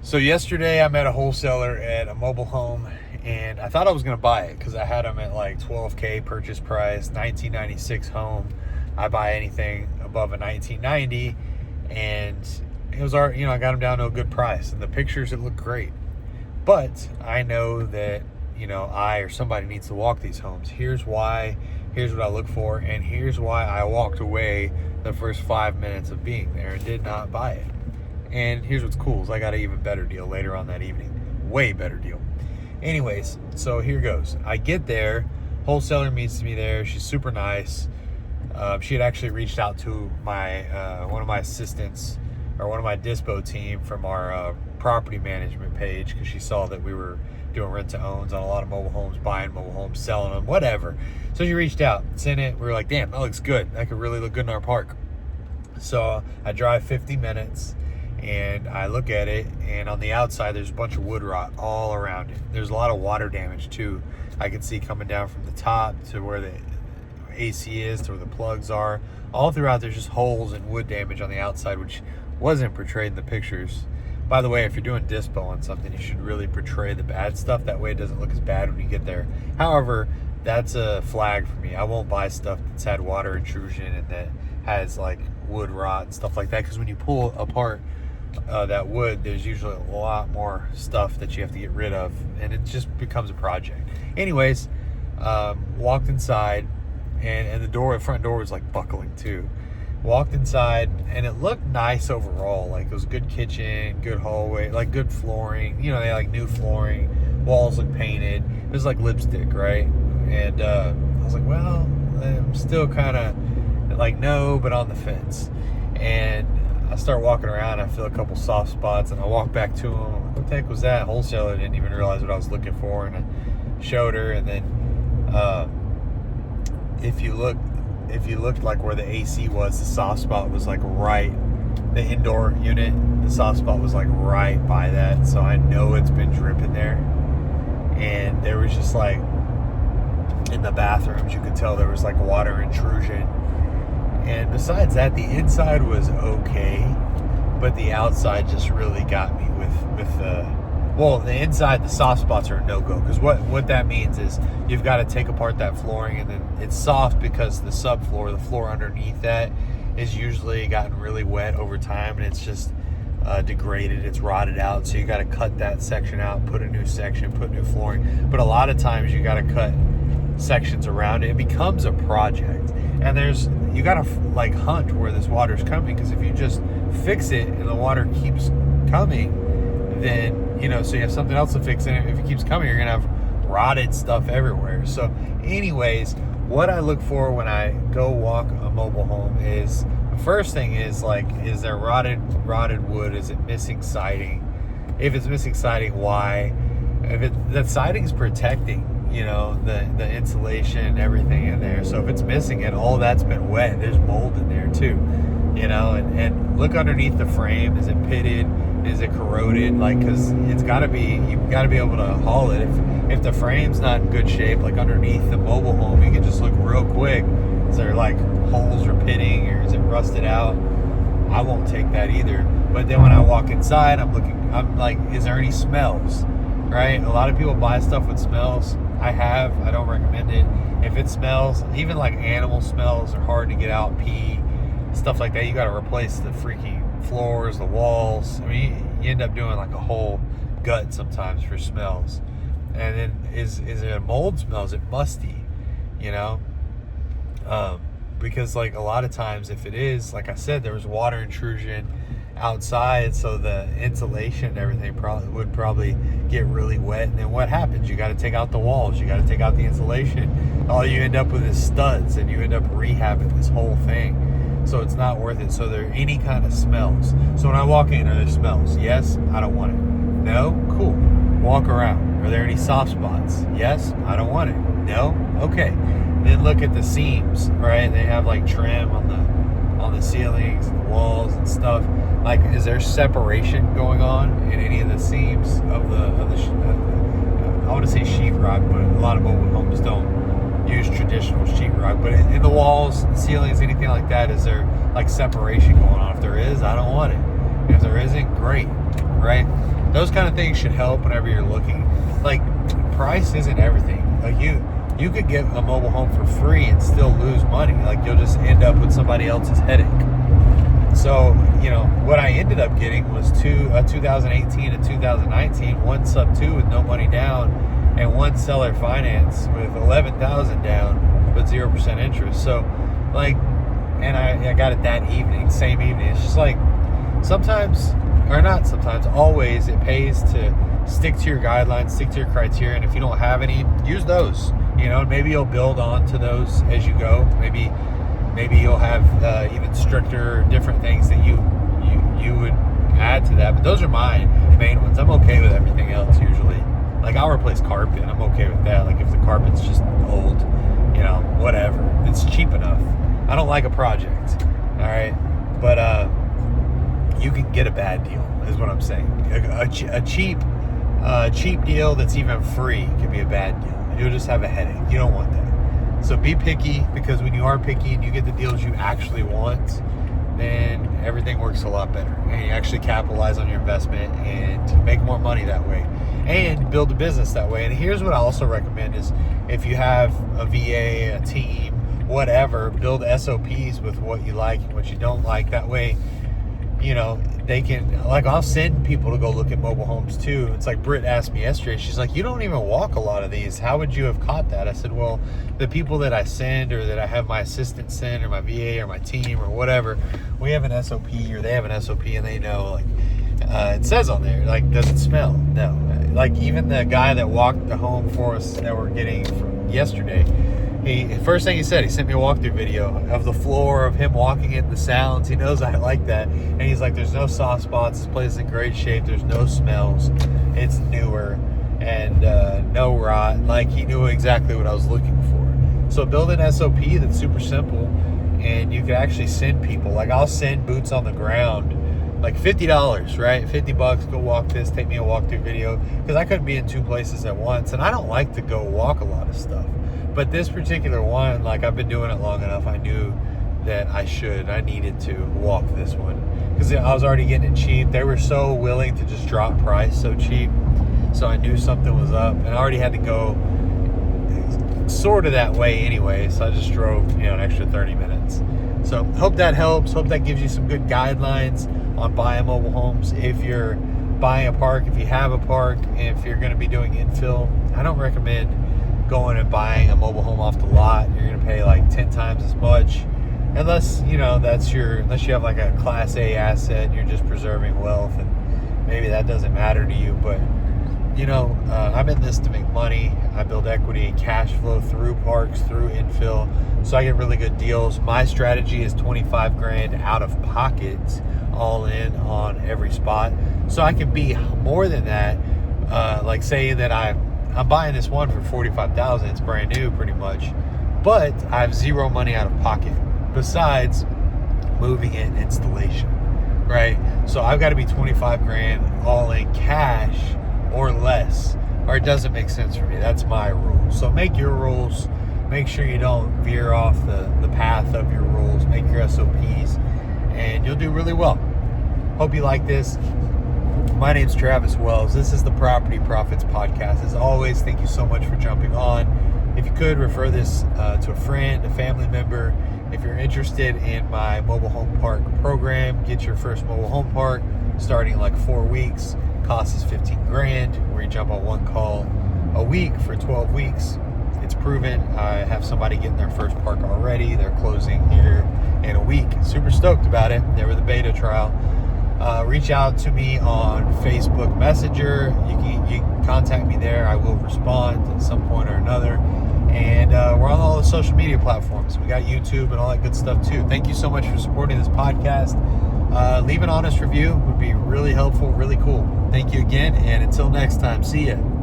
So yesterday I met a wholesaler at a mobile home, and I thought I was going to buy it because I had them at like 12K purchase price, 1996 home. I buy anything above a 1990, and it was our, I got them down to a good price, and the pictures, it looked great. But I know that, I or somebody needs to walk these homes. Here's why, here's what I look for, and here's why I walked away the first 5 minutes of being there and did not buy it. And here's what's cool is I got an even better deal later on that evening. Way better deal. Anyways, so here goes. I get there. Wholesaler meets me there. She's super nice. She had actually reached out to my one of my assistants or one of my dispo team from our property management page because she saw that we were doing rent-to-owns on a lot of mobile homes, buying mobile homes, selling them, whatever. So she reached out, sent it. We were like, damn, that looks good. That could really look good in our park. So I drive 50 minutes. And I look at it, and on the outside, there's a bunch of wood rot all around it. There's a lot of water damage, too. I can see coming down from the top to where the AC is, to where the plugs are. All throughout, there's just holes and wood damage on the outside, which wasn't portrayed in the pictures. By the way, if you're doing dispo on something, you should really portray the bad stuff. That way it doesn't look as bad when you get there. However, that's a flag for me. I won't buy stuff that's had water intrusion and that has, like, wood rot and stuff like that, because when you pull apart that wood, there's usually a lot more stuff that you have to get rid of, and it just becomes a project. Anyways, walked inside, and the front door was like buckling too. Walked inside, and it looked nice overall. Like, it was a good kitchen, good hallway, like good flooring. They had like new flooring, walls looked painted. It was like lipstick, right? And I was like, well, I'm still kind of like no, but on the fence. And I start walking around, I feel a couple soft spots, and I walk back to him. I'm like, what the heck was that? Wholesaler didn't even realize what I was looking for, and I showed her. And then if you looked like where the AC was, the soft spot was like right, the indoor unit, the soft spot was like right by that, so I know it's been dripping there. And there was just like, in the bathrooms, you could tell there was like water intrusion. And besides that, the inside was okay, but the outside just really got me with the inside, the soft spots are a no-go, because what that means is you've got to take apart that flooring, and then it's soft because the subfloor, the floor underneath that, is usually gotten really wet over time, and it's just degraded, it's rotted out, so you got to cut that section out, put a new section, put new flooring. But a lot of times you got to cut sections around it. It becomes a project, and you gotta like hunt where this water's coming, because if you just fix it and the water keeps coming, then so you have something else to fix in it. If it keeps coming, you're gonna have rotted stuff everywhere. So anyways, what I look for when I go walk a mobile home is, the first thing is like, is there rotted wood? Is it missing siding? If it's missing siding, why? If the siding's protecting the insulation and everything in there, so if it's missing it, all that's been wet, there's mold in there too, and look underneath the frame. Is it pitted? Is it corroded? Like, because you've got to be able to haul it. If the frame's not in good shape, like underneath the mobile home, you can just look real quick. Is there like holes or pitting, or is it rusted out? I won't take that either. But then when I walk inside, I'm like, is there any smells? Right? A lot of people buy stuff with smells. I don't recommend it. If it smells, even like animal smells are hard to get out, pee, stuff like that, you got to replace the freaking floors, the walls. I mean, you end up doing like a whole gut sometimes for smells. And then is it a mold smell? Is it musty? Because like a lot of times, if it is, like I said, there was water intrusion outside, so the insulation and everything would probably get really wet. And then what happens? You got to take out the walls, you got to take out the insulation. All you end up with is studs, and you end up rehabbing this whole thing. So it's not worth it. So there are any kind of smells. So when I walk in, are there smells? Yes. I don't want it. No. Cool. Walk around. Are there any soft spots? Yes. I don't want it. No. Okay. Then look at the seams, right? They have like trim on the ceilings and the walls and stuff. Like, is there separation going on in any of the seams of the I want to say sheetrock, but a lot of mobile homes don't use traditional sheetrock. But in the walls, ceilings, anything like that, is there like separation going on? If there is, I don't want it. If there isn't, great, right? Those kind of things should help whenever you're looking. Like, price isn't everything. Like, you could get a mobile home for free and still lose money. Like, you'll just end up with somebody else's headache. So, what I ended up getting was 2018 and 2019, one sub 2 with no money down, and one seller finance with $11,000 down with 0% interest. So, like, and I got it that evening, same evening. It's just like, always it pays to stick to your guidelines, stick to your criteria, and if you don't have any, use those. Maybe you'll build on to those as you go. Maybe you'll have even stricter, different things that you would add to that. But those are my main ones. I'm okay with everything else usually. Like, I'll replace carpet. I'm okay with that. Like, if the carpet's just old, whatever. It's cheap enough. I don't like a project. All right, but you can get a bad deal, is what I'm saying. A cheap deal that's even free can be a bad deal. You'll just have a headache. You don't want that. So be picky, because when you are picky and you get the deals you actually want, then everything works a lot better. And you actually capitalize on your investment and make more money that way. And build a business that way. And here's what I also recommend is, if you have a VA, a team, whatever, build SOPs with what you like and what you don't like. That way, they can, like, I'll send people to go look at mobile homes too. It's like Britt asked me yesterday, she's like, you don't even walk a lot of these. How would you have caught that? I said, well, the people that I send, or that I have my assistant send, or my VA, or my team, or whatever, we have an SOP, or they have an SOP, and they know, like, it says on there, like, does it smell? No. Like, even the guy that walked the home for us that we're getting from yesterday, first thing he said, he sent me a walkthrough video of the floor, of him walking in, the sounds. He knows I like that. And he's like, there's no soft spots. This place is in great shape. There's no smells. It's newer, and no rot. Like, he knew exactly what I was looking for. So build an SOP that's super simple, and you can actually send people. Like, I'll send boots on the ground, like $50, right? $50, go walk this, take me a walkthrough video, because I couldn't be in two places at once, and I don't like to go walk a lot of stuff. But this particular one, like, I've been doing it long enough, I knew that I needed to walk this one, because I was already getting it cheap. They were so willing to just drop price so cheap, so I knew something was up, and I already had to go sort of that way anyway, so I just drove, an extra 30 minutes. So hope that helps. Hope that gives you some good guidelines on buying mobile homes. If you're buying a park, if you have a park, if you're going to be doing infill, I don't recommend going and buying a mobile home off the lot. You're going to pay like 10 times as much, unless you have like a class A asset and you're just preserving wealth, and maybe that doesn't matter to you. But I'm in this to make money. I build equity, cash flow through parks, through infill, so I get really good deals. My strategy is $25,000 out of pocket, all in on every spot, so I can be more than that. Like, saying that I'm buying this one for $45,000. It's brand new, pretty much, but I have zero money out of pocket besides moving it and installation, right? So I've got to be $25,000 all in cash or less, or it doesn't make sense for me. That's my rule. So make your rules. Make sure you don't veer off the path of your rules. Make your SOPs, and you'll do really well. Hope you like this. My name's Travis Wells. This is the Property Profits Podcast. As always, thank you so much for jumping on. If you could, refer this to a friend, a family member. If you're interested in my mobile home park program, get your first mobile home park starting in like 4 weeks. Cost is $15,000, where you jump on one call a week for 12 weeks. It's proven. I have somebody getting their first park already. They're closing here in a week. Super stoked about it. They were the beta trial. Reach out to me on Facebook Messenger. You can contact me there. I will respond at some point or another. And we're on all the social media platforms. We got YouTube and all that good stuff too. Thank you so much for supporting this podcast. Leave an honest review. Would be really helpful, really cool. Thank you again, and until next time, see ya.